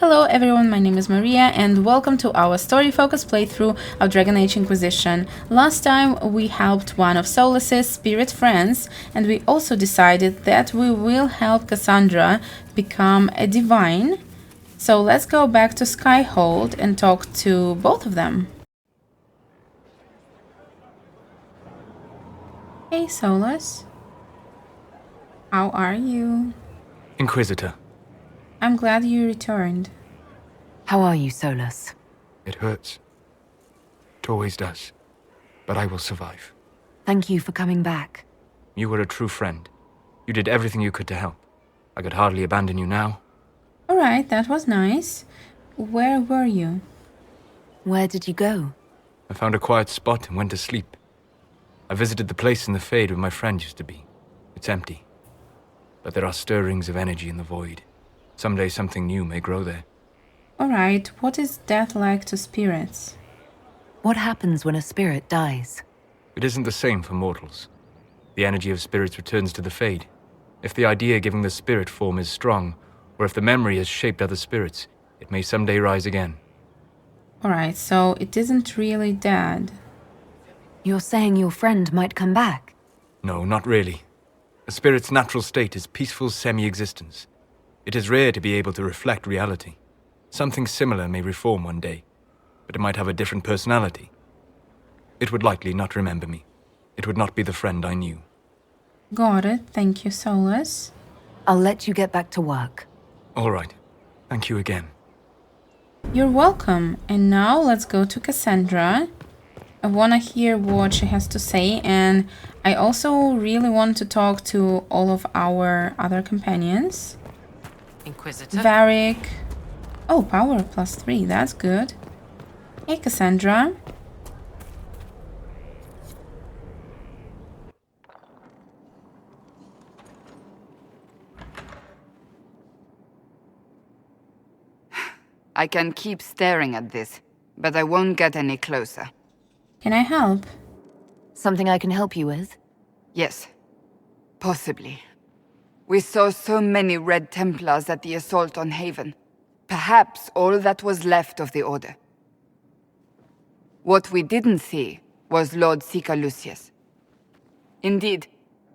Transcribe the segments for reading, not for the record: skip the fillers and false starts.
Hello everyone, my name is Maria and welcome to our story-focused playthrough of Dragon Age Inquisition. Last time we helped one of Solas's spirit friends, and we also decided that we will help Cassadra become a divine. So let's go back to Skyhold and talk to both of them. Hey Solas. How are you? Inquisitor. I'm glad you returned. How are you, Solas? It hurts. It always does. But I will survive. Thank you for coming back. You were a true friend. You did everything you could to help. I could hardly abandon you now. Alright, that was nice. Where were you? Where did you go? I found a quiet spot and went to sleep. I visited the place in the Fade where my friend used to be. It's empty. But there are stirrings of energy in the void. Someday something new may grow there. Alright, what is death like to spirits? What happens when a spirit dies? It isn't the same for mortals. The energy of spirits returns to the Fade. If the idea giving the spirit form is strong, or if the memory has shaped other spirits, it may someday rise again. Alright, so it isn't really dead. You're saying your friend might come back? No, not really. A spirit's natural state is peaceful semi-existence. It is rare to be able to reflect reality. Something similar may reform one day, but it might have a different personality. It would likely not remember me. It would not be the friend I knew. Got it, thank you, Solas. I'll let you get back to work. All right. Thank you again. You're welcome. And now let's go to Cassadra. I wanna hear what she has to say, and I also really want to talk to all of our other companions. Inquisitor? Varric. Oh, power +3, that's good. Hey, Cassadra. I can keep staring at this, but I won't get any closer. Can I help? Something I can help you with? Yes. Possibly. We saw so many Red Templars at the assault on Haven. Perhaps all that was left of the Order. What we didn't see was Lord Seeker Lucius. Indeed,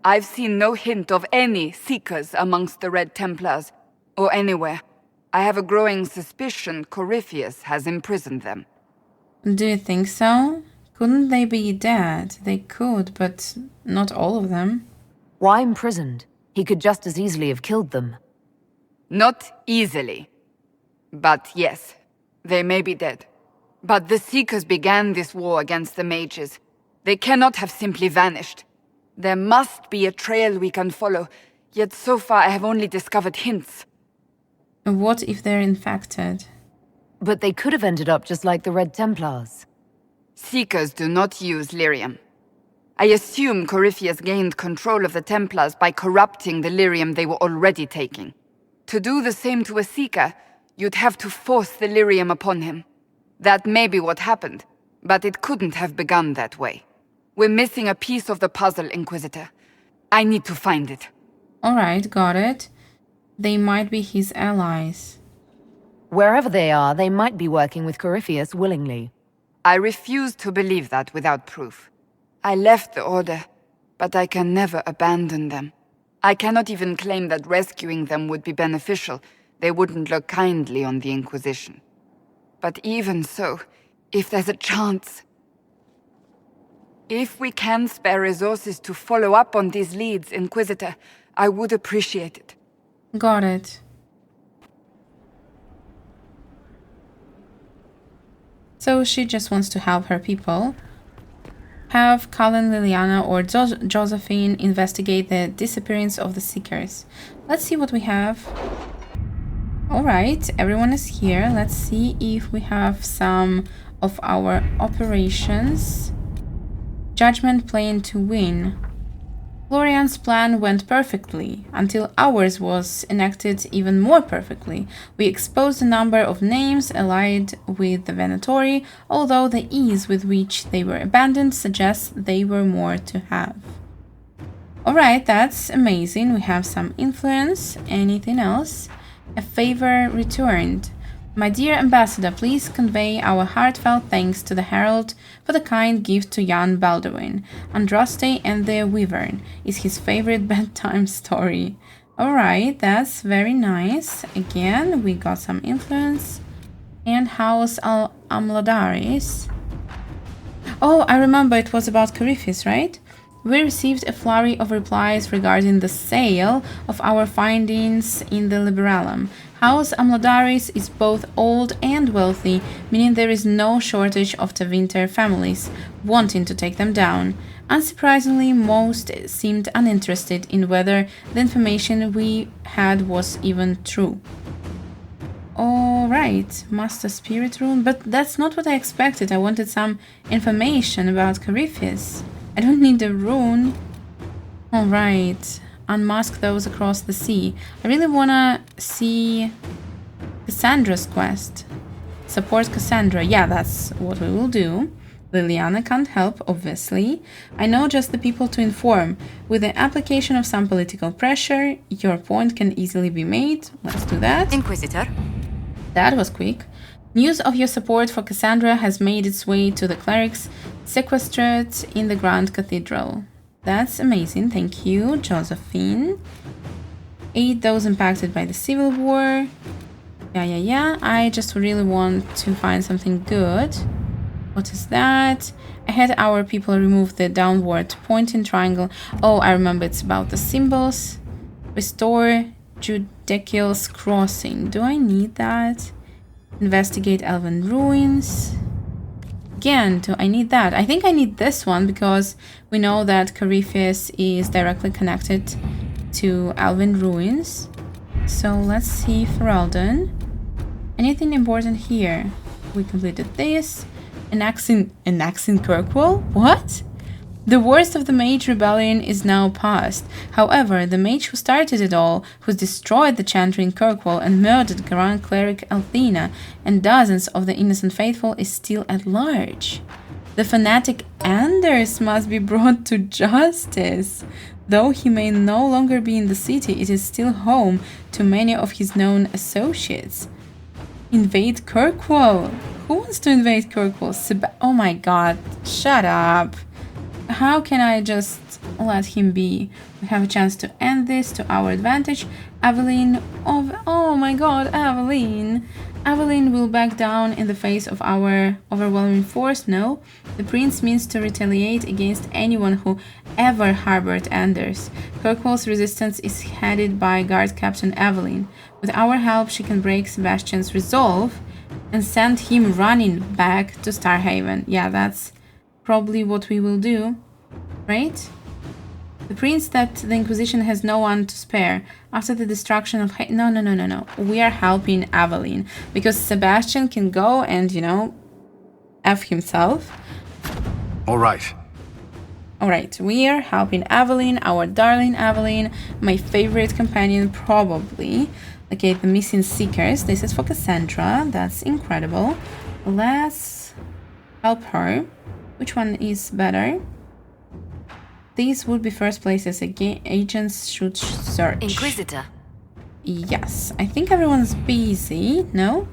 I've seen no hint of any Seekers amongst the Red Templars, or anywhere. I have a growing suspicion Corypheus has imprisoned them. Do you think so? Couldn't they be dead? They could, but not all of them. Why imprisoned? He could just as easily have killed them. Not easily. But yes, they may be dead. But the Seekers began this war against the mages. They cannot have simply vanished. There must be a trail we can follow, yet so far I have only discovered hints. What if they're infected? But they could have ended up just like the Red Templars. Seekers do not use lyrium. I assume Corypheus gained control of the Templars by corrupting the lyrium they were already taking. To do the same to a Seeker, you'd have to force the lyrium upon him. That may be what happened, but it couldn't have begun that way. We're missing a piece of the puzzle, Inquisitor. I need to find it. Alright, got it. They might be his allies. Wherever they are, they might be working with Corypheus willingly. I refuse to believe that without proof. I left the Order, but I can never abandon them. I cannot even claim that rescuing them would be beneficial. They wouldn't look kindly on the Inquisition. But even so, if there's a chance... If we can spare resources to follow up on these leads, Inquisitor, I would appreciate it. Got it. So she just wants to help her people. Have Colin, Liliana, or Josephine investigate the disappearance of the Seekers. Let's see what we have. Alright, everyone is here. Let's see if we have some of our operations. Judgment Plane to win. Dorian's plan went perfectly, until ours was enacted even more perfectly. We exposed a number of names allied with the Venatori, although the ease with which they were abandoned suggests they were more to have. Alright, that's amazing. We have some influence. Anything else? A favor returned. My dear ambassador, please convey our heartfelt thanks to the Herald for the kind gift to Jan Baldwin. Andraste and the Wyvern is his favorite bedtime story. Alright, that's very nice. Again, we got some influence. And House Amladaris. Oh, I remember it was about Corypheus, right? We received a flurry of replies regarding the sale of our findings in the Liberalum. House Amladaris is both old and wealthy, meaning there is no shortage of Tevinter families wanting to take them down. Unsurprisingly, most seemed uninterested in whether the information we had was even true. Alright, Master Spirit Rune, but that's not what I expected. I wanted some information about Corypheus. I don't need a rune. Alright, unmask those across the sea. I really wanna see Cassadra's quest. Support Cassandra. Yeah, that's what we will do. Liliana can't help, obviously. I know just the people to inform. With the application of some political pressure, your point can easily be made. Let's do that. Inquisitor. That was quick. News of your support for Cassandra has made its way to the clerics sequestered in the Grand Cathedral. That's amazing, thank you, Josephine. Aid those impacted by the Civil War. Yeah. I just really want to find something good. What is that? I had our people remove the downward pointing triangle. Oh, I remember, it's about the symbols. Restore Judicial's Crossing. Do I need that? Investigate Elven Ruins. Again, do I need that? I think I need this one because we know that Corypheus is directly connected to Elven Ruins. So let's see, Ferelden. Anything important here? We completed this. Annexing Kirkwall? What? The worst of the Mage Rebellion is now past. However, the mage who started it all, who destroyed the Chantry in Kirkwall and murdered Grand Cleric Althena and dozens of the innocent faithful, is still at large. The fanatic Anders must be brought to justice. Though he may no longer be in the city, it is still home to many of his known associates. Invade Kirkwall? Who wants to invade Kirkwall? Oh my god, shut up. How can I just let him be? We have a chance to end this to our advantage. Aveline oh my god, Aveline. Aveline will back down in the face of our overwhelming force. No, the prince means to retaliate against anyone who ever harbored Anders. Kirkwall's resistance is headed by Guard Captain Aveline. With our help, she can break Sebastian's resolve and send him running back to Starhaven. Yeah, that's probably what we will do, right? The prince that the Inquisition has no one to spare. After the destruction of... No. We are helping Aveline. Because Sebastian can go and, F himself. Alright, We are helping Aveline, our darling Aveline. My favorite companion, probably. Okay, the missing seekers. This is for Cassandra. That's incredible. Let's help her. Which one is better? These would be first places. Again, agents should search. Inquisitor. Yes, I think everyone's busy. No,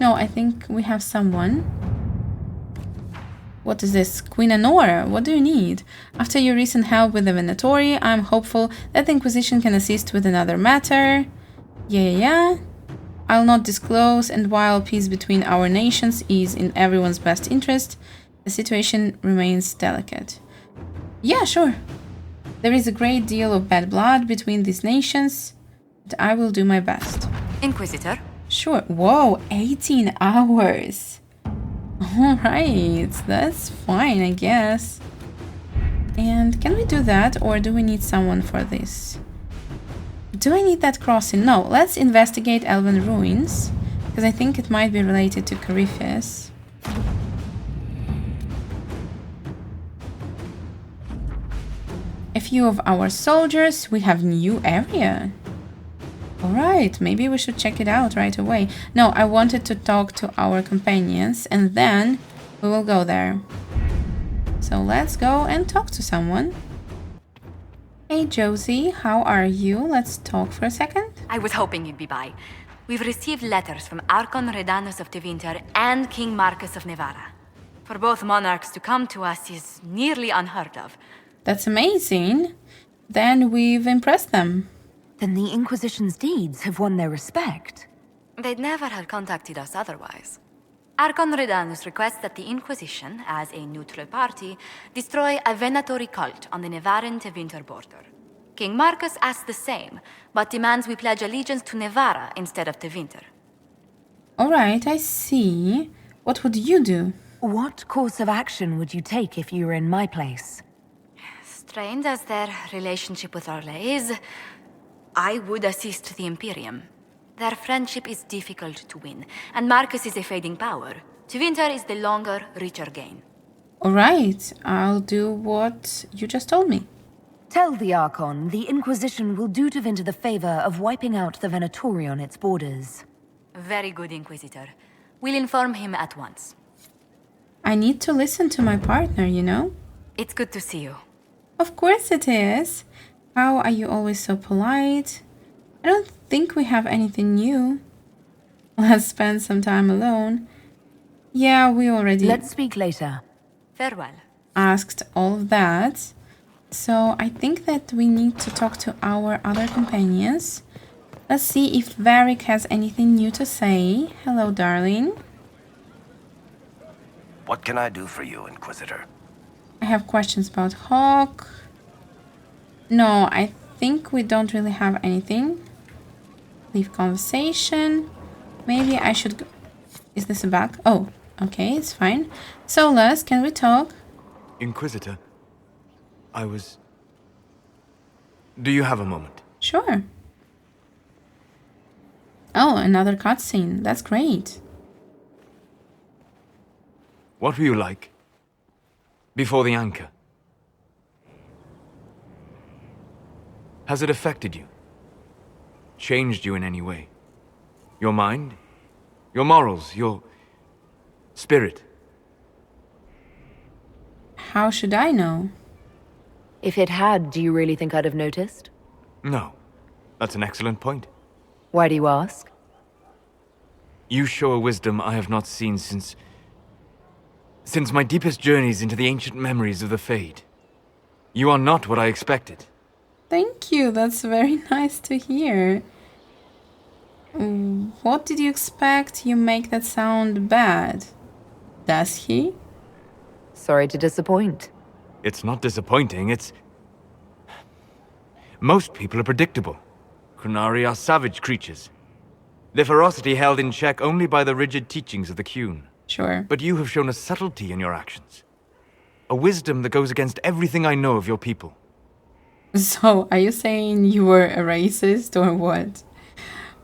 I think we have someone. What is this? Queen Anora, what do you need? After your recent help with the Venatori, I'm hopeful that the Inquisition can assist with another matter. Yeah. I'll not disclose, and while peace between our nations is in everyone's best interest, the situation remains delicate. Yeah, sure. There is a great deal of bad blood between these nations, but I will do my best. Inquisitor. Sure. Whoa, 18 hours. Alright, that's fine, I guess. And can we do that, or do we need someone for this? Do I need that crossing? No, let's investigate Elven Ruins, because I think it might be related to Corypheus. A few of our soldiers. We have new area. Alright, maybe we should check it out right away. No, I wanted to talk to our companions and then we will go there. So let's go and talk to someone. Hey Josie, how are you? Let's talk for a second. I was hoping you'd be by. we've received letters from Archon Redanus of Tevinter and King Marcus of Nevada. For both monarchs to come to us is nearly unheard of. That's amazing. Then we've impressed them. Then the Inquisition's deeds have won their respect. They'd never have contacted us otherwise. Archon Redanus requests that the Inquisition, as a neutral party, destroy a venatory cult on the Nevaran-Tevinter border. King Marcus asks the same, but demands we pledge allegiance to Nevara instead of Tevinter. Alright, I see. What would you do? What course of action would you take if you were in my place? Strained as their relationship with Orlais is, I would assist the Imperium. Their friendship is difficult to win, and Marcus is a fading power. Tevinter is the longer, richer gain. Alright, I'll do what you just told me. Tell the Archon the Inquisition will do Tevinter the favor of wiping out the Venatori on its borders. Very good, Inquisitor. We'll inform him at once. I need to listen to my partner, you know? It's good to see you. Of course it is. How are you always so polite? I don't think we have anything new. Let's spend some time alone. Yeah, we already Let's speak later. Farewell. asked all of that. So I think that we need to talk to our other companions. Let's see if Varric has anything new to say. Hello, darling. What can I do for you, Inquisitor? I have questions about Hawk. No, I think we don't really have anything. Leave conversation. Maybe I should go. Is this a bug? Oh, okay, it's fine. Solas, can we talk? Inquisitor, Do you have a moment? Sure. Oh, another cutscene. That's great. What were you like? Before the anchor? Has it affected you? Changed you in any way? Your mind? Your morals? Your spirit? How should I know? If it had, do you really think I'd have noticed? No. That's an excellent point. Why do you ask? You show a wisdom I have not seen since my deepest journeys into the ancient memories of the Fade. You are not what I expected. Thank you. That's very nice to hear. What did you expect? You make that sound bad. Does he? Sorry to disappoint. It's not disappointing, it's... Most people are predictable. Qunari are savage creatures. Their ferocity held in check only by the rigid teachings of the Qun. Sure. But you have shown a subtlety in your actions. A wisdom that goes against everything I know of your people. So, are you saying you were a racist or what?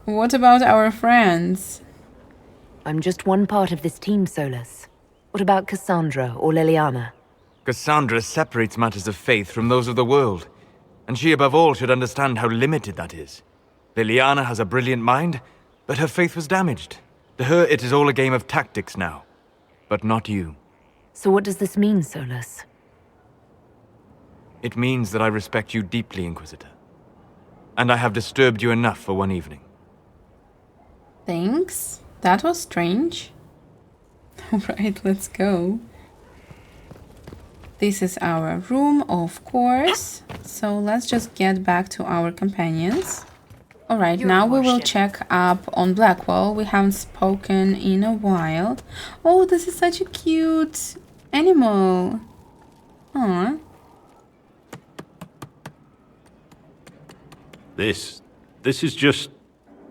What about our friends? I'm just one part of this team, Solas. What about Cassandra or Liliana? Cassandra separates matters of faith from those of the world, and she above all should understand how limited that is. Liliana has a brilliant mind, but her faith was damaged. To her, it is all a game of tactics now, but not you. So what does this mean, Solas? It means that I respect you deeply, Inquisitor. And I have disturbed you enough for one evening. Thanks. That was strange. Alright, let's go. This is our room, of course. So let's just get back to our companions. Alright, now we will check up on Blackwell. We haven't spoken in a while. Oh, this is such a cute animal. Aww. This is just...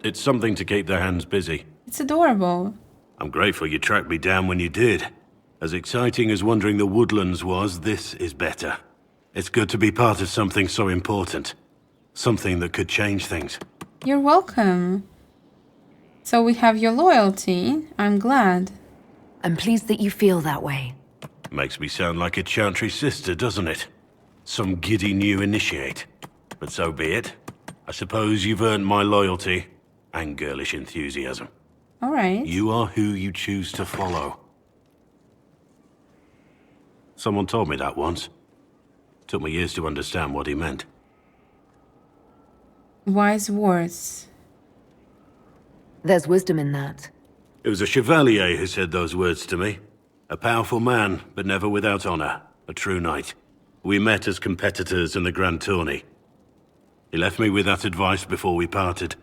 It's something to keep their hands busy. It's adorable. I'm grateful you tracked me down when you did. As exciting as wandering the woodlands was, this is better. It's good to be part of something so important. Something that could change things. You're welcome. So we have your loyalty. I'm glad. I'm pleased that you feel that way. Makes me sound like a Chantry sister, doesn't it? Some giddy new initiate. But so be it. I suppose you've earned my loyalty and girlish enthusiasm. Alright. You are who you choose to follow. Someone told me that once. Took me years to understand what he meant. Wise words. There's wisdom in that. It was a chevalier who said those words to me. A powerful man, but never without honor. A true knight. We met as competitors in the Grand Tourney. He left me with that advice before we parted.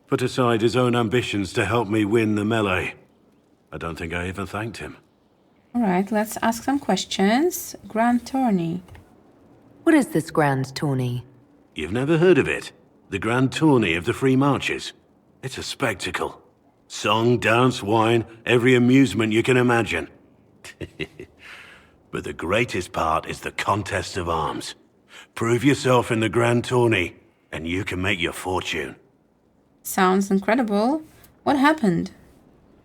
Put aside his own ambitions to help me win the melee. I don't think I even thanked him. Alright, let's ask some questions. Grand Tourney. What is this Grand Tourney? You've never heard of it? The Grand Tourney of the Free Marches. It's a spectacle. Song, dance, wine, every amusement you can imagine. But the greatest part is the contest of arms. Prove yourself in the Grand Tourney, and you can make your fortune. Sounds incredible. What happened?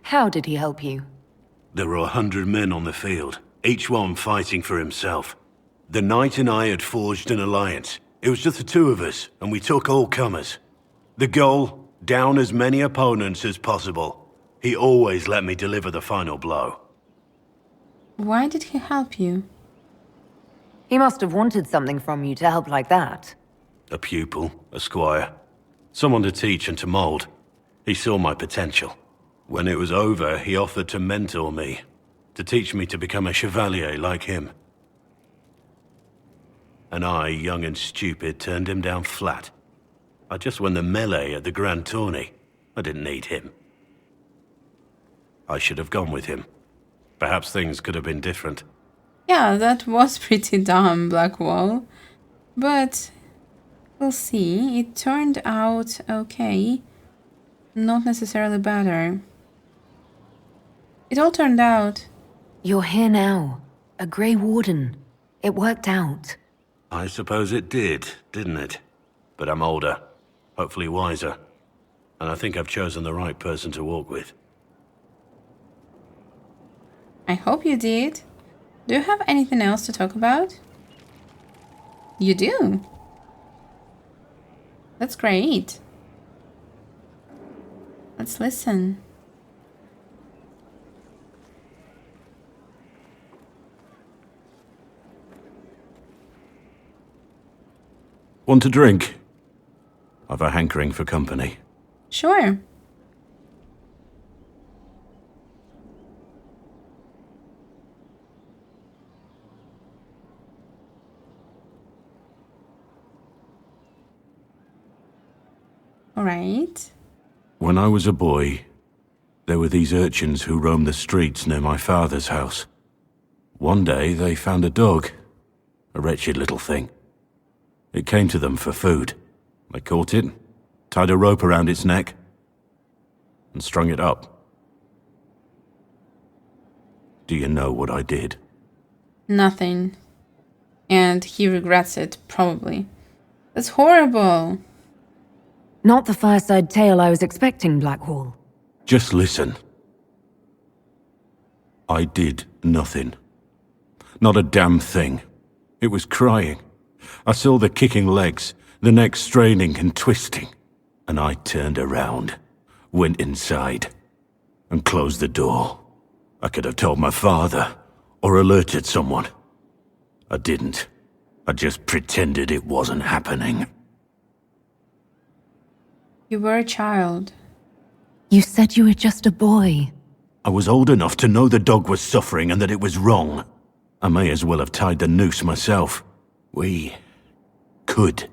How did he help you? There were 100 men on the field, each one fighting for himself. The knight and I had forged an alliance. It was just the two of us, and we took all comers. The goal, down as many opponents as possible. He always let me deliver the final blow. Why did he help you? He must have wanted something from you to help like that. A pupil, a squire. Someone to teach and to mold. He saw my potential. When it was over, he offered to mentor me. To teach me to become a chevalier like him. And I, young and stupid, turned him down flat. I just won the melee at the Grand Tourney. I didn't need him. I should have gone with him. Perhaps things could have been different. Yeah, that was pretty dumb, Blackwall. But we'll see. It turned out okay. Not necessarily better. It all turned out. You're here now. A Grey Warden. It worked out. I suppose it did, didn't it? But I'm older, hopefully wiser. And I think I've chosen the right person to walk with. I hope you did. Do you have anything else to talk about? You do? That's great. Let's listen. Want a drink? I've a hankering for company. Sure. All right. When I was a boy, there were these urchins who roamed the streets near my father's house. One day they found a dog, a wretched little thing. It came to them for food. They caught it, tied a rope around its neck, and strung it up. Do you know what I did? Nothing. And he regrets it, probably. That's horrible. Not the fireside tale I was expecting, Blackwall. Just listen. I did nothing. Not a damn thing. It was crying. I saw the kicking legs, the neck straining and twisting. And I turned around, went inside, and closed the door. I could have told my father, or alerted someone. I didn't. I just pretended it wasn't happening. You were a child. You said you were just a boy. I was old enough to know the dog was suffering and that it was wrong. I may as well have tied the noose myself. We could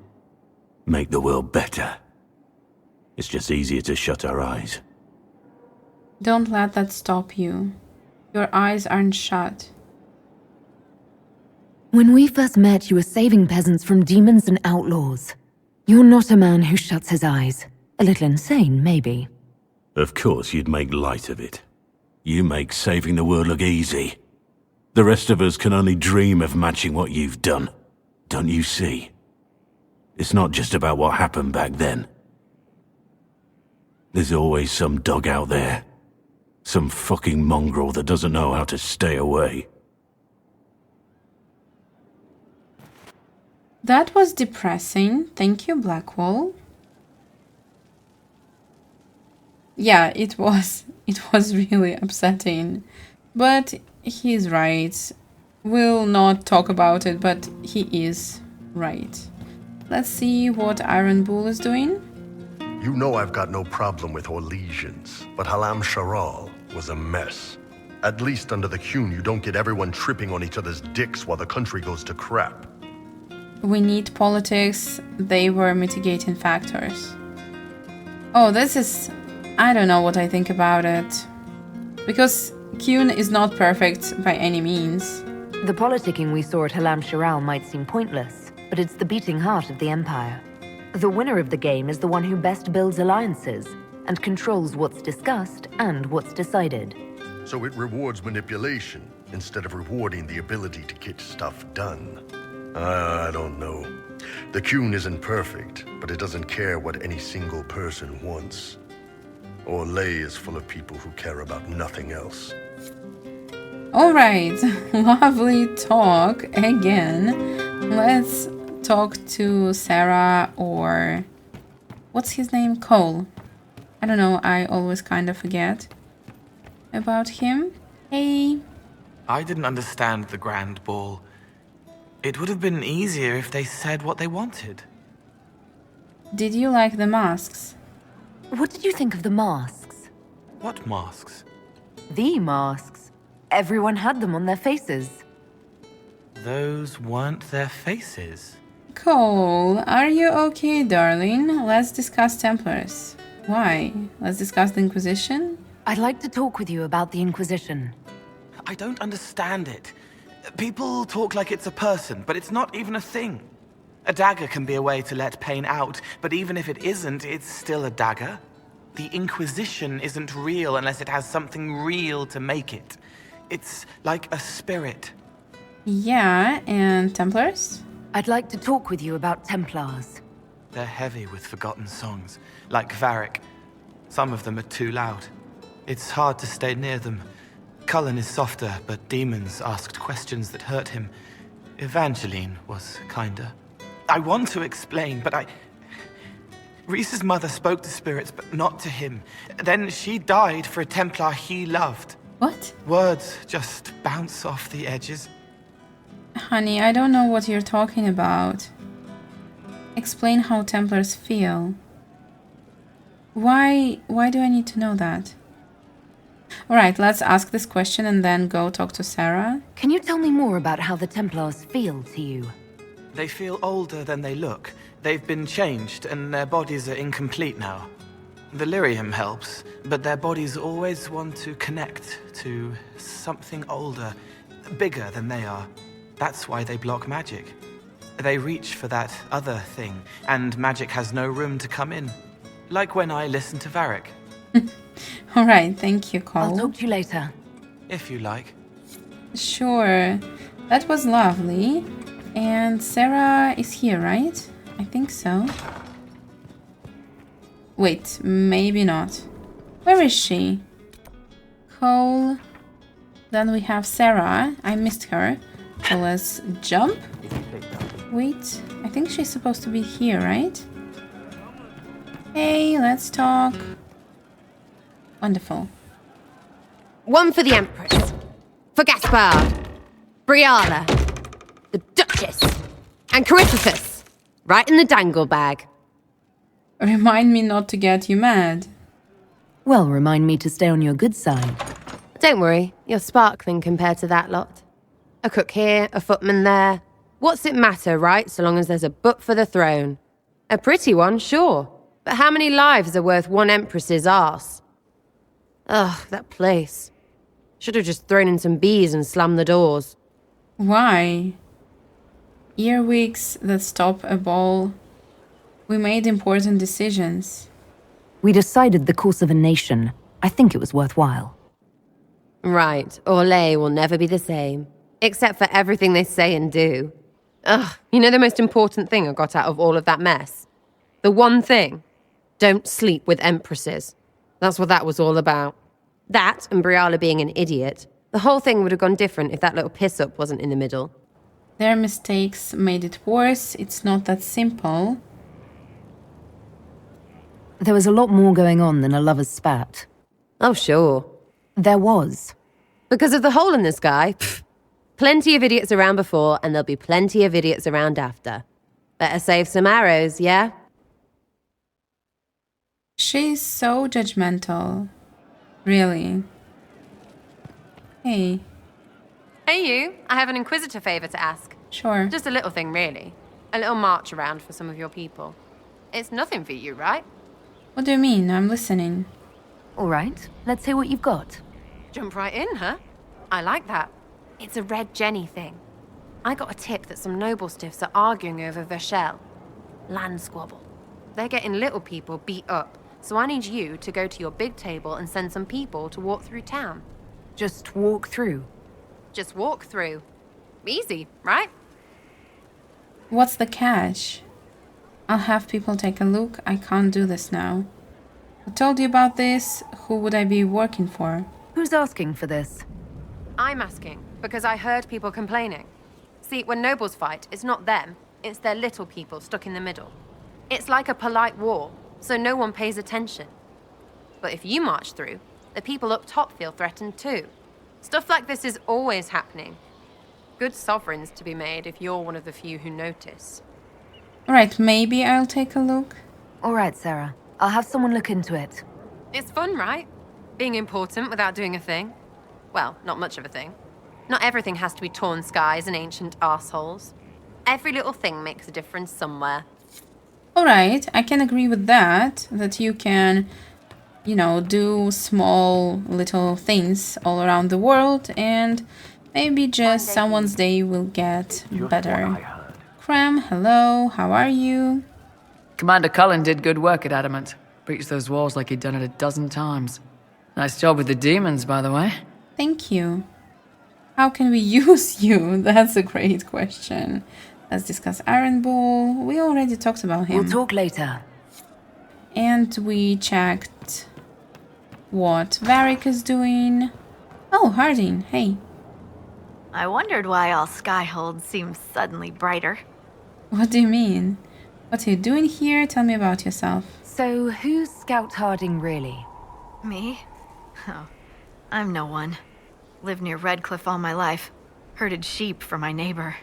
make the world better. It's just easier to shut our eyes. Don't let that stop you. Your eyes aren't shut. When we first met, you were saving peasants from demons and outlaws. You're not a man who shuts his eyes. A little insane, maybe. Of course you'd make light of it. You make saving the world look easy. The rest of us can only dream of matching what you've done. Don't you see? It's not just about what happened back then. There's always some dog out there. Some fucking mongrel that doesn't know how to stay away. That was depressing. Thank you, Blackwall. Yeah, it was. It was really upsetting. But he's right. We'll not talk about it, but he is right. Let's see what Iron Bull is doing. You know I've got no problem with Orlesians, but Halam Sharal was a mess. At least under the Qun, you don't get everyone tripping on each other's dicks while the country goes to crap. We need politics. They were mitigating factors. Oh, this is... I don't know what I think about it. Because Qun is not perfect by any means. The politicking we saw at Halam Sharal might seem pointless, but it's the beating heart of the Empire. The winner of the game is the one who best builds alliances and controls what's discussed and what's decided. So it rewards manipulation instead of rewarding the ability to get stuff done. I don't know. The Qun isn't perfect, but it doesn't care what any single person wants. Orlais is full of people who care about nothing else. Alright, lovely talk again. Let's talk to Sera or... what's his name? Cole. I don't know, I always kind of forget about him. Hey. I didn't understand the Grand Ball. It would have been easier if they said what they wanted. Did you like the masks? What did you think of the masks? What masks? The masks. Everyone had them on their faces. Those weren't their faces. Cole, are you okay, darling? Let's discuss Templars. Why? Let's discuss the Inquisition? I'd like to talk with you about the Inquisition. I don't understand it. People talk like it's a person, but it's not even a thing. A dagger can be a way to let pain out, but even if it isn't, it's still a dagger. The Inquisition isn't real unless it has something real to make it. It's like a spirit. Yeah, and Templars? I'd like to talk with you about Templars. They're heavy with forgotten songs, like Varric. Some of them are too loud. It's hard to stay near them. Cullen is softer, but demons asked questions that hurt him. Evangeline was kinder. I want to explain, but Reese's mother spoke to spirits, but not to him. Then she died for a Templar he loved. What? Words just bounce off the edges. Honey, I don't know what you're talking about. Explain how Templars feel. Why do I need to know that? Alright, let's ask this question and then go talk to Sera. Can you tell me more about how the Templars feel to you? They feel older than they look. They've been changed, and their bodies are incomplete now. The lyrium helps, but their bodies always want to connect to something older, bigger than they are. That's why they block magic. They reach for that other thing, and magic has no room to come in. Like when I listen to Varric. Alright, thank you, Cole. I'll talk to you later. If you like. Sure. That was lovely. And Sera is here, right? I think so. Wait, maybe not. Where is she? Cole. Then we have Sera. I missed her. So let's jump. Wait, I think she's supposed to be here, right? Hey, let's talk. Wonderful. One for the Empress. For Gaspard. Briala. The Duchess. And Corypheus. Right in the dangle bag. Remind me not to get you mad. Well, remind me to stay on your good side. Don't worry, you're sparkling compared to that lot. A cook here, a footman there. What's it matter, right, so long as there's a butt for the throne? A pretty one, sure. But how many lives are worth one Empress's arse? Ugh, that place. Should have just thrown in some bees and slammed the doors. Why? Earwigs that stop a ball. We made important decisions. We decided the course of a nation. I think it was worthwhile. Right, Orlais will never be the same. Except for everything they say and do. Ugh, you know the most important thing I got out of all of that mess? The one thing. Don't sleep with Empresses. That's what that was all about. That, and Briala being an idiot. The whole thing would have gone different if that little piss-up wasn't in the middle. Their mistakes made it worse. It's not that simple. There was a lot more going on than a lover's spat. Oh, sure. There was. Because of the hole in the sky, pfft, plenty of idiots around before, and there'll be plenty of idiots around after. Better save some arrows, yeah? She's so judgmental. Really. Hey. Hey you, I have an Inquisitor favor to ask. Sure. Just a little thing, really. A little march around for some of your people. It's nothing for you, right? What do you mean? I'm listening. All right, let's hear what you've got. Jump right in, huh? I like that. It's a Red Jenny thing. I got a tip that some noble stiffs are arguing over Verschel. Land squabble. They're getting little people beat up, so I need you to go to your big table and send some people to walk through town. Just walk through. Just walk through. Easy, right? What's the catch? I'll have people take a look. I can't do this now. I told you about this. Who would I be working for? Who's asking for this? I'm asking, because I heard people complaining. See, when nobles fight, it's not them, it's their little people stuck in the middle. It's like a polite war, so no one pays attention. But if you march through, the people up top feel threatened too. Stuff like this is always happening. Good sovereigns to be made if you're one of the few who notice. Right, maybe I'll take a look. All right, Sera. I'll have someone look into it. It's fun, right? Being important without doing a thing. Well, not much of a thing. Not everything has to be torn skies and ancient arseholes. Every little thing makes a difference somewhere. Alright, I can agree with that. That you can, you know, do small little things all around the world and maybe just someone's day will get better. Cram, hello, how are you? Commander Cullen did good work at Adamant. Breached those walls like he'd done it a dozen times. Nice job with the demons, by the way. Thank you. How can we use you? That's a great question. Let's discuss Iron Bull. We already talked about him. We'll talk later. And we checked what Varric is doing. Oh, Harding, hey. I wondered why all Skyhold seems suddenly brighter. What do you mean? What are you doing here? Tell me about yourself. So, who's Scout Harding really? Me? Oh, I'm no one. Lived near Redcliffe all my life. Herded sheep for my neighbor.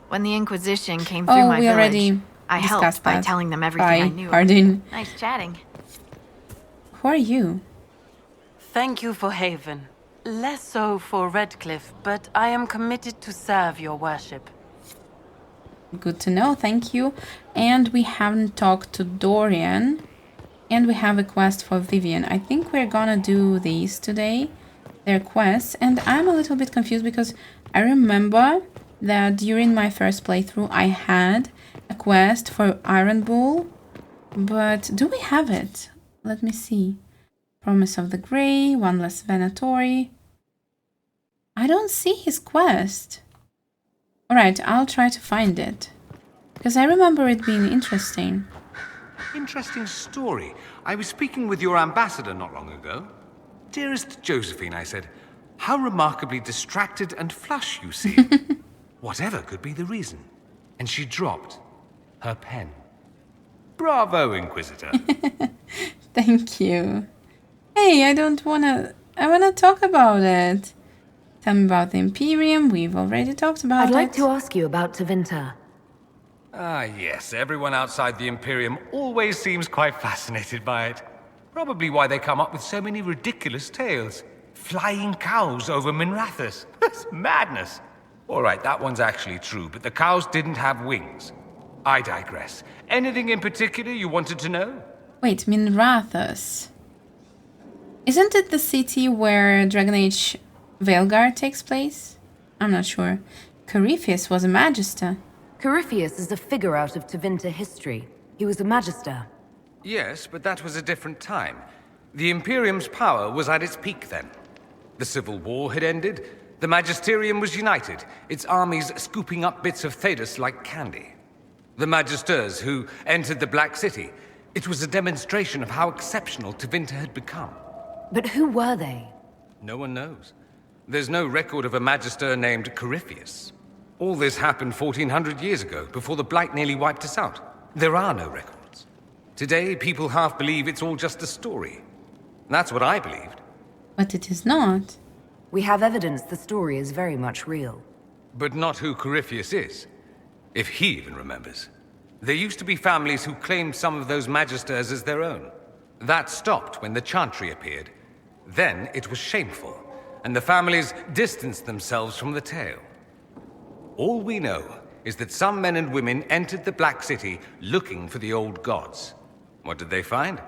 When the Inquisition came through my we village, already I discussed helped by that. telling them everything Bye, I knew. Harding. Nice chatting. Who are you? Thank you for Haven. Less so for Redcliffe, but I am committed to serve your worship. Good to know, thank you. And we haven't talked to Dorian. And we have a quest for Vivian. I think we're gonna do these today. Their quests. And I'm a little bit confused because I remember that during my first playthrough I had a quest for Iron Bull. But do we have it? Let me see. Promise of the Grey, one less Venatori. I don't see his quest. Alright, I'll try to find it. Because I remember it being interesting. Interesting story. I was speaking with your ambassador not long ago. Dearest Josephine, I said, how remarkably distracted and flush you seem. Whatever could be the reason. And she dropped her pen. Bravo, Inquisitor. Thank you. Hey, I wanna talk about it. Tell me about the Imperium. We've already talked about it. I'd like to ask you about Tevinter. Ah, yes. Everyone outside the Imperium always seems quite fascinated by it. Probably why they come up with so many ridiculous tales. Flying cows over Minrathous. That's madness. All right, that one's actually true, but the cows didn't have wings. I digress. Anything in particular you wanted to know? Wait, Minrathous. Isn't it the city where Dragon Age Veilguard takes place? I'm not sure. Corypheus was a Magister. Corypheus is a figure out of Tevinter history. He was a Magister. Yes, but that was a different time. The Imperium's power was at its peak then. The Civil War had ended. The Magisterium was united, its armies scooping up bits of Thedas like candy. The Magisters who entered the Black City. It was a demonstration of how exceptional Tevinter had become. But who were they? No one knows. There's no record of a Magister named Corypheus. All this happened 1400 years ago, before the Blight nearly wiped us out. There are no records. Today, people half believe it's all just a story. That's what I believed. But it is not. We have evidence the story is very much real. But not who Corypheus is. If he even remembers. There used to be families who claimed some of those Magisters as their own. That stopped when the Chantry appeared. Then it was shameful, and the families distanced themselves from the tale. All we know is that some men and women entered the Black City looking for the old gods. What did they find?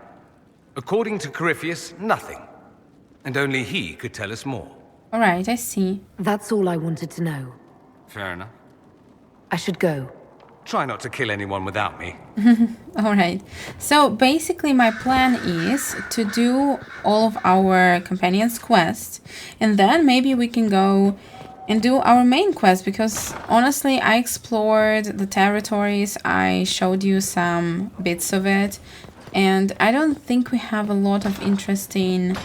According to Corypheus, nothing. And only he could tell us more. Alright, I see. That's all I wanted to know. Fair enough. I should go. Try not to kill anyone without me. Alright. So basically my plan is to do all of our companions' quests. And then maybe we can go and do our main quest. Because honestly, I explored the territories. I showed you some bits of it. And I don't think we have a lot of interesting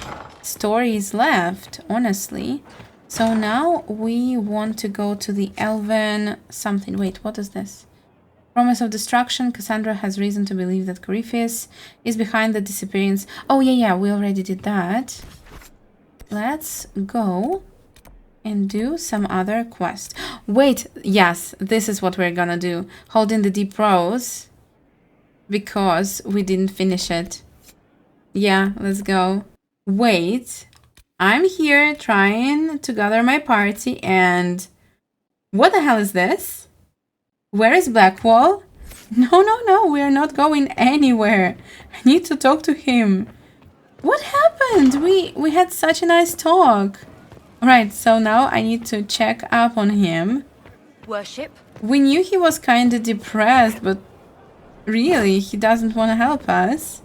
stories left, honestly. So now we want to go to the Elven something. Wait, what is this? Promise of destruction. Cassadra has reason to believe that Corypheus is behind the disappearance. Oh, yeah, we already did that. Let's go and do some other quest. Wait, yes, this is what we're gonna do. Hold in the deep rose. Because we didn't finish it. Yeah, let's go. Wait, I'm here trying to gather my party and... What the hell is this? Where is Blackwall? No, we are not going anywhere. I need to talk to him. What happened? We had such a nice talk. Alright, so now I need to check up on him. Worship? We knew he was kinda depressed, but... Really, he doesn't want to help us.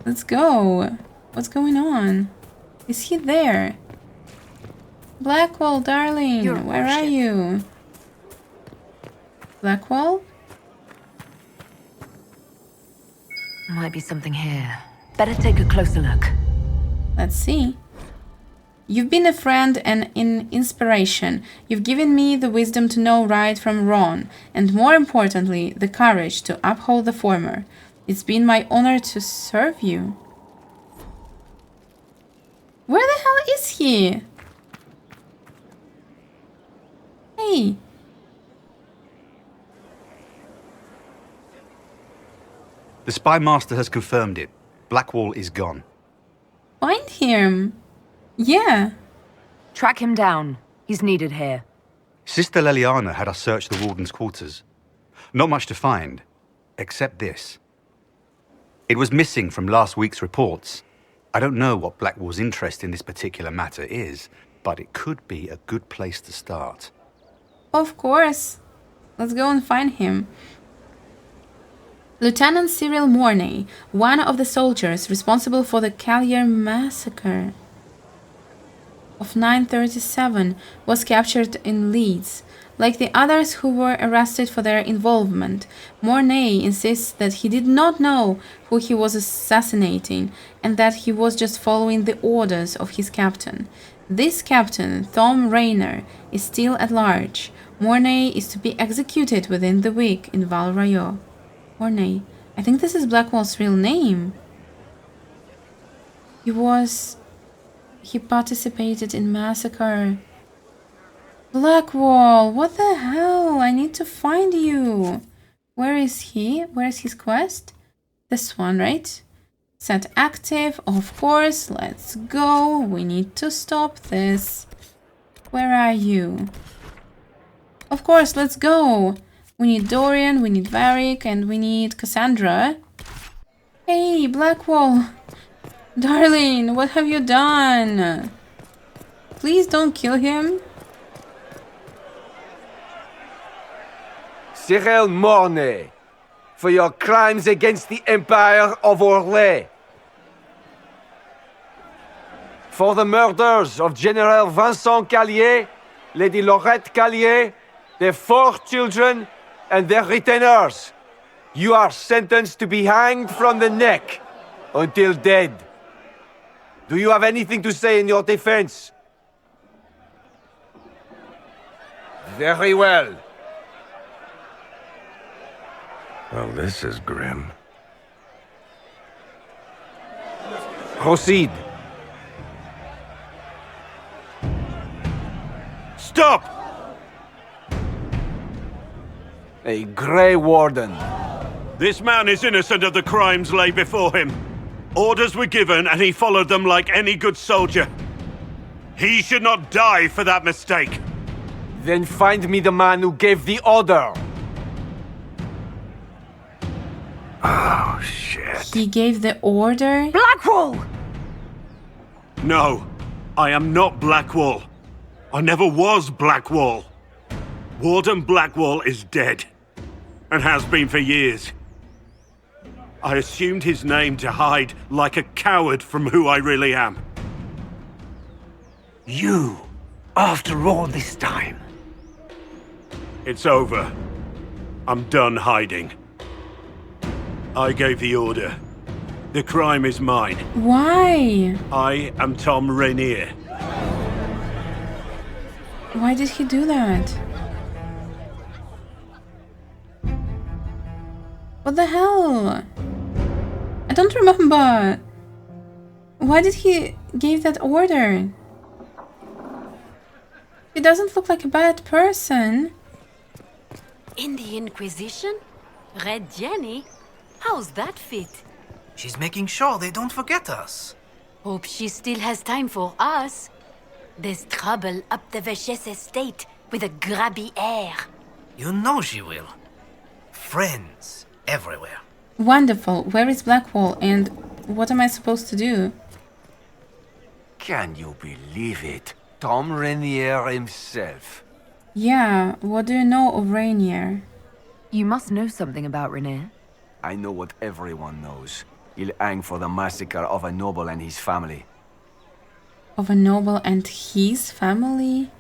Let's go. What's going on? Is he there? Blackwall, darling, where are you? Blackwall? Might be something here. Better take a closer look. Let's see. You've been a friend and an inspiration. You've given me the wisdom to know right from wrong, and more importantly, the courage to uphold the former. It's been my honor to serve you. Where the hell is he? Hey. The Spy Master has confirmed it. Blackwall is gone. Find him. Yeah. Track him down. He's needed here. Sister Leliana had us search the Warden's quarters. Not much to find, except this. It was missing from last week's reports. I don't know what Blackwall's interest in this particular matter is, but it could be a good place to start. Of course. Let's go and find him. Lieutenant Cyril Mornay, one of the soldiers responsible for the Callier massacre of 937, was captured in Leeds. Like the others who were arrested for their involvement, Mornay insists that he did not know who he was assassinating and that he was just following the orders of his captain. This captain, Tom Rayner, is still at large. Mornay is to be executed within the week in Val Rayo. Mornay. I think this is Blackwall's real name. He participated in massacre. Blackwall, what the hell? I need to find you. Where is he? Where is his quest? This one, right? Set active, of course. Let's go. We need to stop this. Where are you? Of course, let's go. We need Dorian, we need Varric, and we need Cassadra. Hey, Blackwall. Darling, what have you done? Please don't kill him. Cyril Mornay, for your crimes against the Empire of Orlais. For the murders of General Vincent Callier, Lady Laurette Callier, their 4 children, and their retainers. You are sentenced to be hanged from the neck until dead. Do you have anything to say in your defense? Very well. Well, this is grim. Proceed. Stop! A Grey Warden. This man is innocent of the crimes laid before him. Orders were given and he followed them like any good soldier. He should not die for that mistake. Then find me the man who gave the order. Oh, shit. He gave the order? Blackwall! No, I am not Blackwall. I never was Blackwall. Warden Blackwall is dead, and has been for years. I assumed his name to hide like a coward from who I really am. You, after all this time. It's over. I'm done hiding. I gave the order. The crime is mine. Why? I am Tom Rainier. Why did he do that? What the hell? I don't remember. Why did he give that order? He doesn't look like a bad person. In the Inquisition? Red Jenny? How's that fit? She's making sure they don't forget us. Hope she still has time for us. There's trouble up the Vachesse estate with a grabby air. You know she will. Friends everywhere. Wonderful. Where is Blackwall and what am I supposed to do? Can you believe it? Tom Rainier himself. Yeah, what do you know of Rainier? You must know something about Rainier. I know what everyone knows. He'll hang for the massacre of a noble and his family. Of a noble and his family?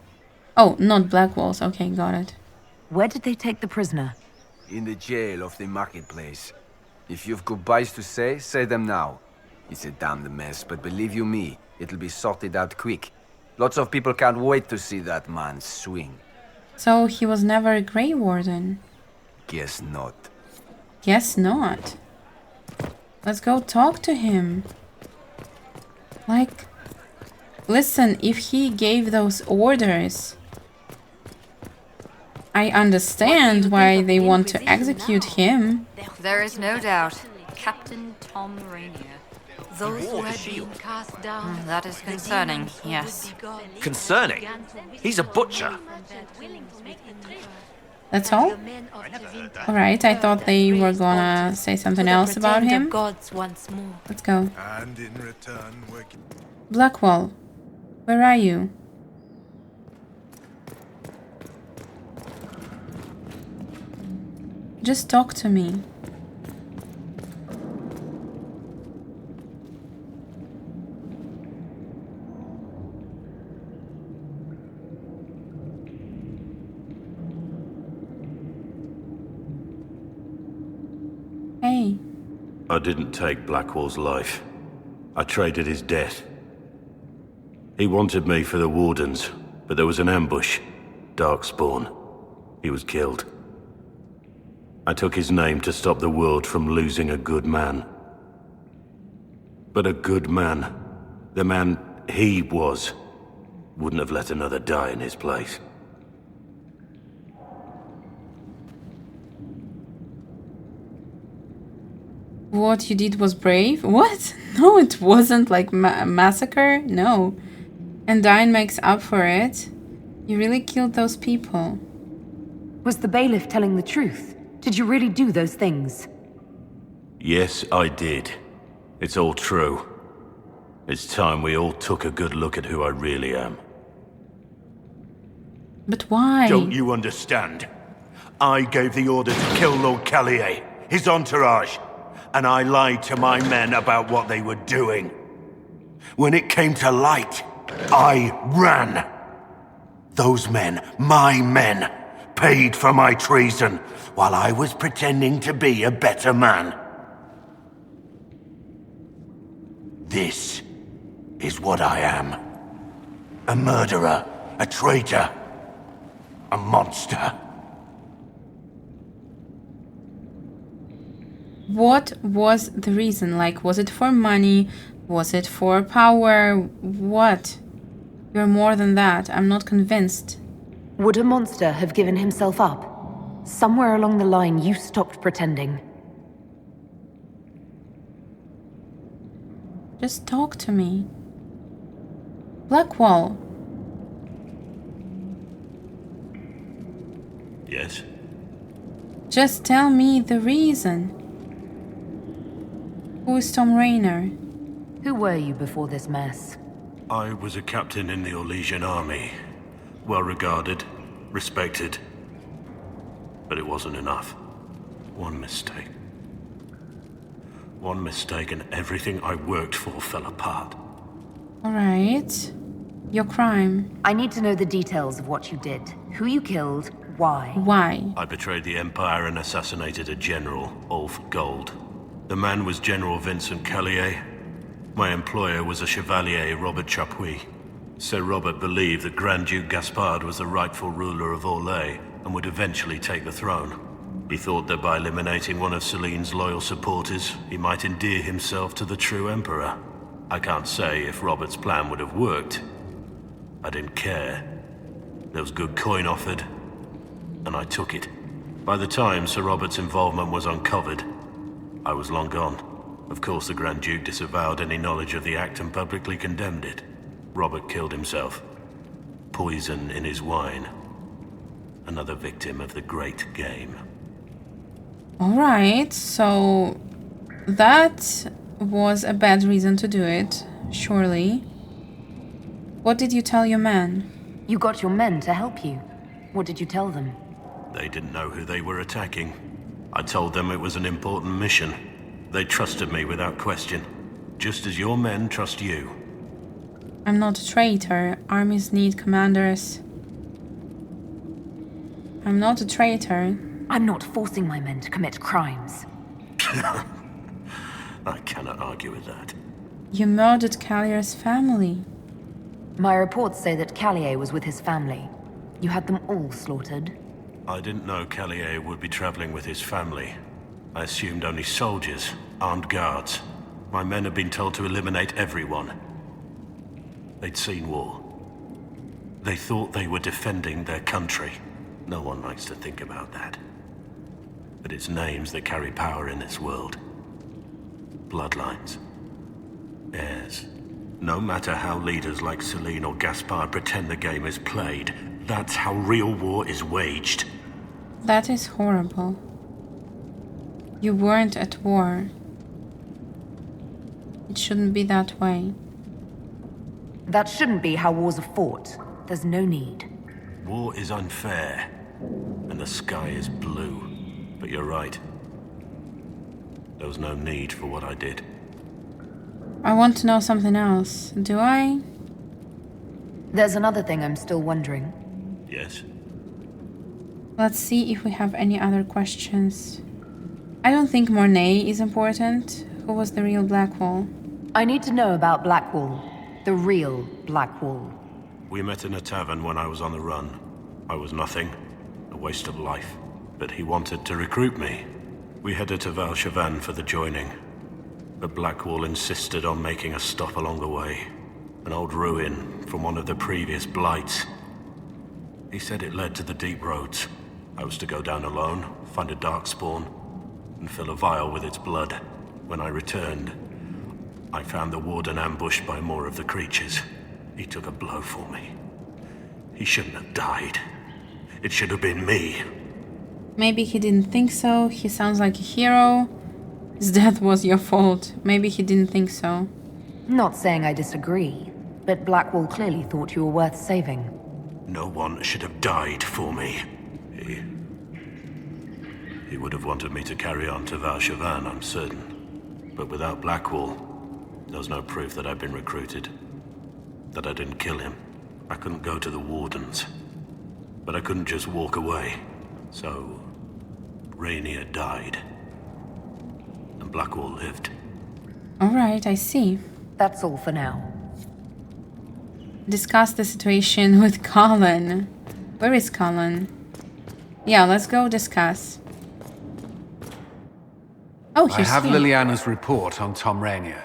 Oh, not Blackwall's. Okay, got it. Where did they take the prisoner? In the jail of the marketplace. If you've goodbyes to say them now. It's a damned mess, but believe you me, it'll be sorted out quick. Lots of people can't wait to see that man swing. So he was never a Grey Warden? Guess not. Guess not. Let's go talk to him. Like, listen, if he gave those orders, I understand why they want to execute him. There is no doubt. Captain Tom Rainier. Those who had been cast down. That is concerning, yes. Concerning? He's a butcher. That's all? Alright, I thought they were gonna say something else about him. Let's go. Blackwall, where are you? Just talk to me. Hey. I didn't take Blackwall's life. I traded his death. He wanted me for the Wardens, but there was an ambush. Darkspawn. He was killed. I took his name to stop the world from losing a good man. But a good man, the man he was, wouldn't have let another die in his place. What you did was brave? What? No, it wasn't like massacre. No. And Dine makes up for it. You really killed those people. Was the bailiff telling the truth? Did you really do those things? Yes, I did. It's all true. It's time we all took a good look at who I really am. But why? Don't you understand? I gave the order to kill Lord Callier, his entourage, and I lied to my men about what they were doing. When it came to light, I ran. Those men, my men, paid for my treason, while I was pretending to be a better man. This is what I am. A murderer, a traitor, a monster. What was the reason? Like, was it for money? Was it for power? What? You're more than that. I'm not convinced. Would a monster have given himself up? Somewhere along the line, you stopped pretending. Just talk to me. Blackwall. Yes? Just tell me the reason. Who is Tom Raynor? Who were you before this mess? I was a captain in the Orlesian army. Well regarded, respected. But it wasn't enough. One mistake. One mistake and everything I worked for fell apart. Alright. Your crime. I need to know the details of what you did. Who you killed, why. Why? I betrayed the Empire and assassinated a general, all for gold. The man was General Vincent Callier. My employer was a Chevalier, Robert Chapuis. Sir Robert believed that Grand Duke Gaspard was the rightful ruler of Orlais and would eventually take the throne. He thought that by eliminating one of Celine's loyal supporters, he might endear himself to the true Emperor. I can't say if Robert's plan would have worked. I didn't care. There was good coin offered, and I took it. By the time Sir Robert's involvement was uncovered, I was long gone. Of course, the Grand Duke disavowed any knowledge of the act and publicly condemned it. Robert killed himself. Poison in his wine. Another victim of the great game. Alright, so that was a bad reason to do it, surely. What did you tell your men? You got your men to help you. What did you tell them? They didn't know who they were attacking. I told them it was an important mission. They trusted me without question, just as your men trust you. I'm not a traitor. Armies need commanders. I'm not a traitor. I'm not forcing my men to commit crimes. I cannot argue with that. You murdered Callier's family. My reports say that Callier was with his family. You had them all slaughtered. I didn't know Callier would be traveling with his family. I assumed only soldiers, armed guards. My men had been told to eliminate everyone. They'd seen war. They thought they were defending their country. No one likes to think about that. But it's names that carry power in this world. Bloodlines. Heirs. No matter how leaders like Celine or Gaspard pretend the game is played, that's how real war is waged. That is horrible. You weren't at war. It shouldn't be that way. That shouldn't be how wars are fought. There's no need. War is unfair, and the sky is blue. But you're right. There was no need for what I did. I want to know something else. Do I? There's another thing I'm still wondering. Yes? Let's see if we have any other questions. I don't think Mornay is important. Who was the real Blackwall? I need to know about Blackwall. The real Blackwall. We met in a tavern when I was on the run. I was nothing. A waste of life. But he wanted to recruit me. We headed to Valchavan for the joining. But Blackwall insisted on making a stop along the way. An old ruin from one of the previous blights. He said it led to the deep roads. I was to go down alone, find a darkspawn, and fill a vial with its blood. When I returned, I found the warden ambushed by more of the creatures. He took a blow for me. He shouldn't have died. It should have been me. Maybe he didn't think so. He sounds like a hero. His death was your fault. Maybe he didn't think so. Not saying I disagree, but Blackwall clearly thought you were worth saving. No one should have died for me. He would have wanted me to carry on to Valchavan, I'm certain. But without Blackwall, there was no proof that I'd been recruited. That I didn't kill him. I couldn't go to the wardens. But I couldn't just walk away. So, Rainier died. And Blackwall lived. Alright, I see. That's all for now. Discuss the situation with Colin. Where is Colin? Yeah, let's go discuss. Oh, I here's have here. Liliana's report on Tom Rainier.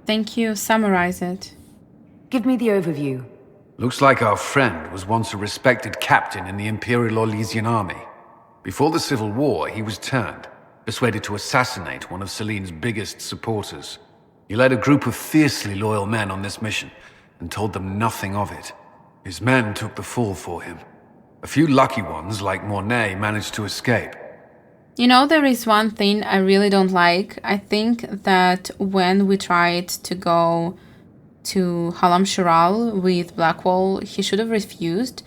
Thank you. Summarize it. Give me the overview. Looks like our friend was once a respected captain in the Imperial Orlesian army. Before the Civil War, he was turned, persuaded to assassinate one of Celine's biggest supporters. He led a group of fiercely loyal men on this mission, and told them nothing of it. His men took the fall for him. A few lucky ones, like Mornay, managed to escape. You know, there is one thing I really don't like. I think that when we tried to go to Halam Shural with Blackwall, he should have refused.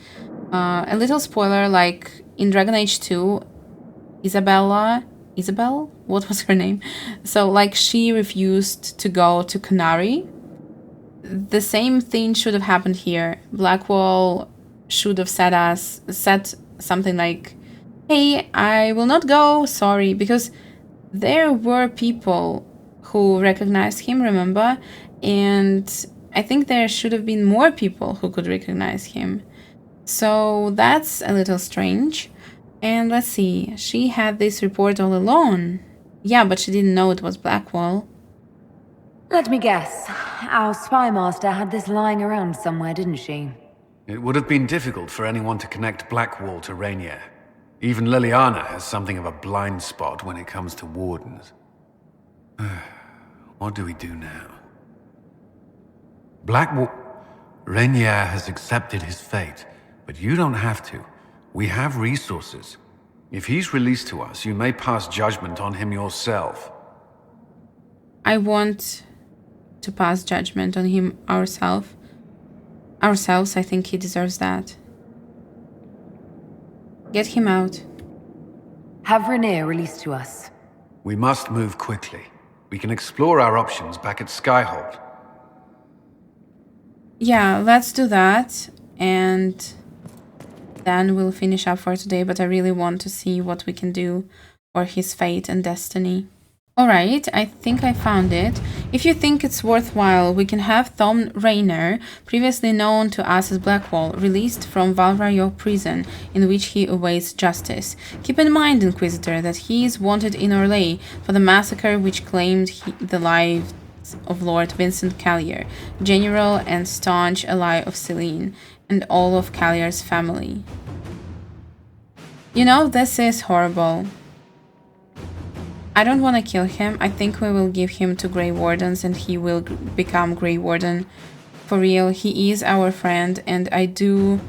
A little spoiler, like in Dragon Age 2, Isabel? What was her name? So, like, she refused to go to Canary. The same thing should have happened here. Blackwall should have said something like, hey, I will not go, sorry, because there were people who recognized him, remember? And I think there should have been more people who could recognize him. So that's a little strange. And let's see, she had this report all alone. Yeah, but she didn't know it was Blackwall. Let me guess. Our spy master had this lying around somewhere, didn't she? It would have been difficult for anyone to connect Blackwall to Rainier. Even Liliana has something of a blind spot when it comes to wardens. What do we do now? Blackwall... Rainier has accepted his fate, but you don't have to. We have resources. If he's released to us, you may pass judgment on him yourself. I want to pass judgment on him ourselves. I think he deserves that. Get him out. Have Rainier released to us. We must move quickly. We can explore our options back at Skyhold. Yeah, let's do that. And then we'll finish up for today, but I really want to see what we can do for his fate and destiny. Alright, I think I found it. If you think it's worthwhile, we can have Thom Raynor, previously known to us as Blackwall, released from Val Rayo prison, in which he awaits justice. Keep in mind, Inquisitor, that he is wanted in Orlais for the massacre which claimed the lives of Lord Vincent Callier, general and staunch ally of Celine, and all of Callier's family. You know, this is horrible. I don't want to kill him. I think we will give him to Grey Wardens and he will become Grey Warden. For real, he is our friend and I do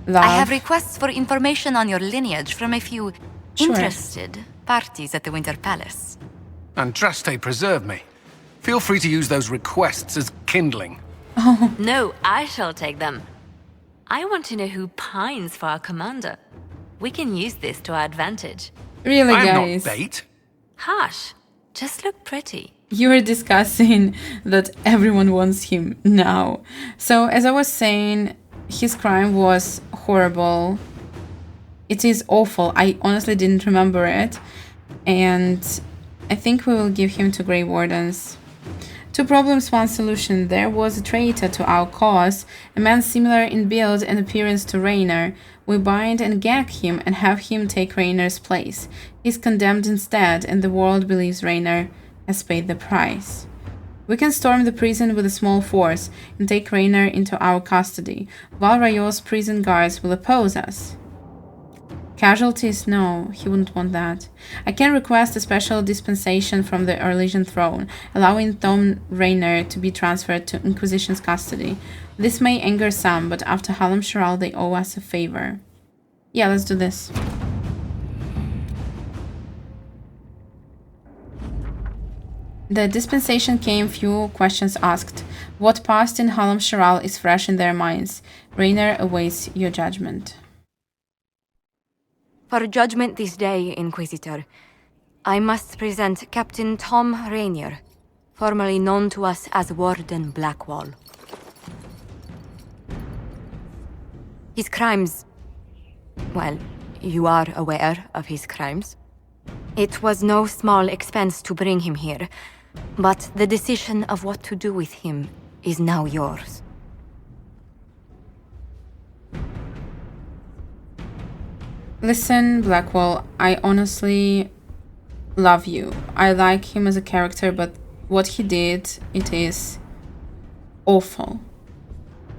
love... I have requests for information on your lineage from a few interested parties at the Winter Palace. Andraste, preserve me. Feel free to use those requests as kindling. Oh. No, I shall take them. I want to know who pines for our commander. We can use this to our advantage. Really, I'm guys? not bait. Hush. Just look pretty. You were discussing that everyone wants him now. So, as I was saying, his crime was horrible. It is awful. I honestly didn't remember it. And I think we will give him to Grey Wardens. 2 problems, 1 solution. There was a traitor to our cause, a man similar in build and appearance to Raynor. We bind and gag him and have him take Raynor's place. He's condemned instead, and the world believes Raynor has paid the price. We can storm the prison with a small force and take Raynor into our custody. Val Rayo's prison guards will oppose us. Casualties? No, he wouldn't want that. I can request a special dispensation from the Orlesian throne, allowing Thom Raynor to be transferred to Inquisition's custody. This may anger some, but after Halam Shural they owe us a favor. Yeah, let's do this. The dispensation came, few questions asked. What passed in Halam Shural is fresh in their minds. Raynor awaits your judgment. For judgment this day, Inquisitor, I must present Captain Thom Raynor, formerly known to us as Warden Blackwall. His crimes... well, you are aware of his crimes. It was no small expense to bring him here, but the decision of what to do with him is now yours. Listen, Blackwall, I honestly love you. I like him as a character, but what he did, it is awful.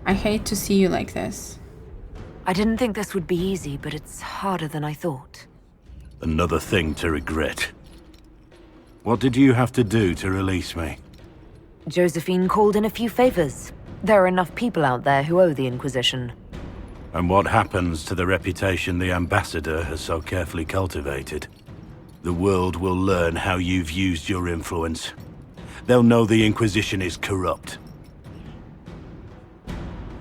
I hate to see you like this. I didn't think this would be easy, but it's harder than I thought. Another thing to regret. What did you have to do to release me? Josephine called in a few favors. There are enough people out there who owe the Inquisition. And what happens to the reputation the Ambassador has so carefully cultivated? The world will learn how you've used your influence. They'll know the Inquisition is corrupt.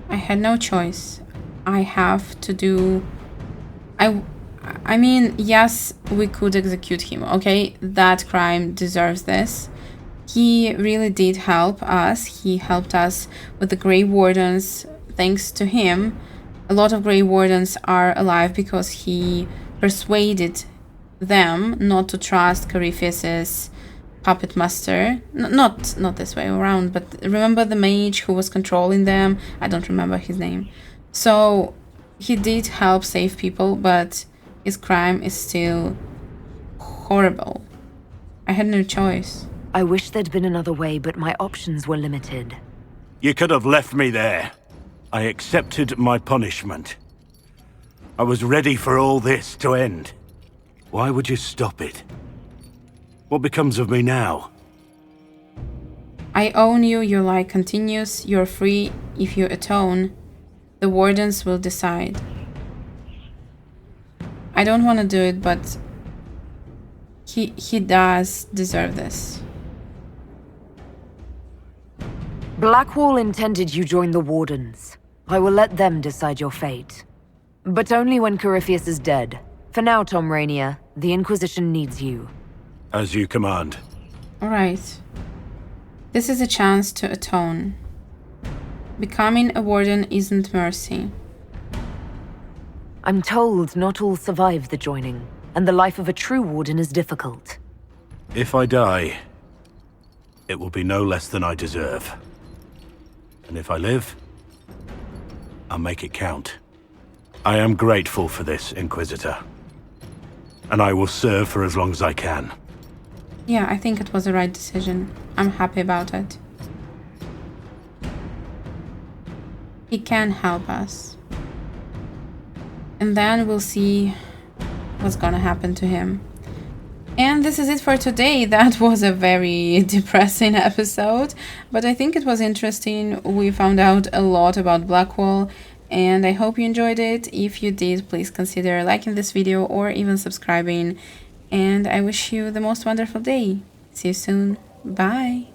I had no choice. I have to do... I mean, yes, we could execute him, okay? That crime deserves this. He really did help us. He helped us with the Grey Wardens. Thanks to him, a lot of Grey Wardens are alive because he persuaded them not to trust Corypheus's puppet master. Not this way around, but remember the mage who was controlling them? I don't remember his name. So he did help save people, but his crime is still horrible. I had no choice. I wish there'd been another way, but my options were limited. You could have left me there. I accepted my punishment. I was ready for all this to end. Why would you stop it? What becomes of me now? I own you, your lie continues, you're free if you atone. The Wardens will decide. I don't want to do it, but he does deserve this. Blackwall intended you join the Wardens. I will let them decide your fate. But only when Corypheus is dead. For now, Tom Rainier, the Inquisition needs you. As you command. Alright. This is a chance to atone. Becoming a Warden isn't mercy. I'm told not all survive the joining, and the life of a true Warden is difficult. If I die, it will be no less than I deserve. And if I live, I'll make it count. I am grateful for this, Inquisitor. And I will serve for as long as I can. Yeah, I think it was the right decision. I'm happy about it. He can help us. And then we'll see what's gonna happen to him. And this is it for today. That was a very depressing episode, but I think it was interesting. We found out a lot about Blackwall, and I hope you enjoyed it. If you did, please consider liking this video or even subscribing. And I wish you the most wonderful day. See you soon. Bye.